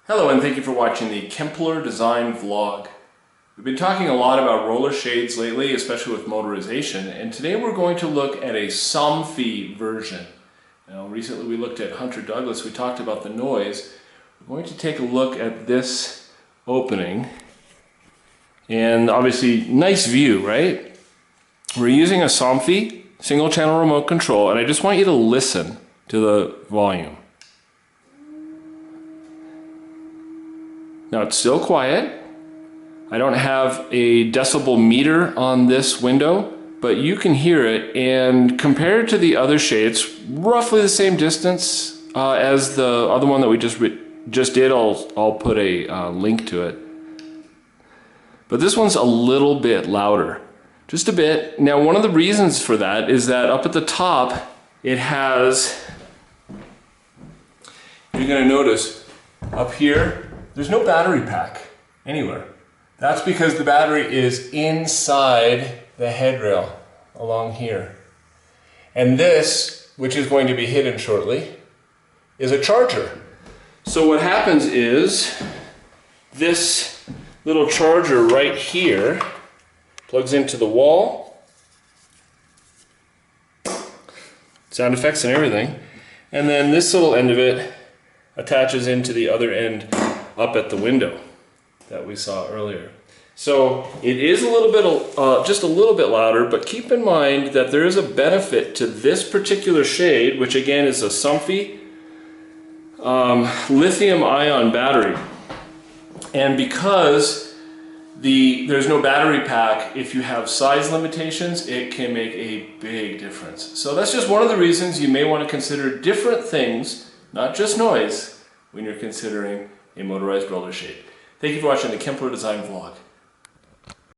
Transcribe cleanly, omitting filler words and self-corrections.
Hello and thank you for watching the Kempler Design Vlog. We've been talking a lot about roller shades lately, especially with motorization, and today we're going to look at a Somfy version. Now, recently we looked at Hunter Douglas, we talked about the noise. We're going to take a look at this opening, and obviously nice view, right? We're using a Somfy single channel remote control, and I just want you to listen to the volume. Now it's still quiet. I don't have a decibel meter on this window, but you can hear it, and compared to the other shades, roughly the same distance as the other one that we just did. I'll put a link to it. But this one's a little bit louder, just a bit. Now one of the reasons for that is that up at the top it has, you're going to notice up here, there's no battery pack anywhere. That's because the battery is inside the headrail along here. And this, which is going to be hidden shortly, is a charger. So what happens is this little charger right here plugs into the wall, sound effects and everything, and then this little end of it attaches into the other end up at the window that we saw earlier. So it is a little bit, just a little bit louder, but keep in mind that there is a benefit to this particular shade, which again is a Somfy lithium-ion battery. And because there's no battery pack, if you have size limitations, it can make a big difference. So that's just one of the reasons you may want to consider different things, not just noise, when you're considering a motorized roller shade. Thank you for watching the Kempler Design Vlog.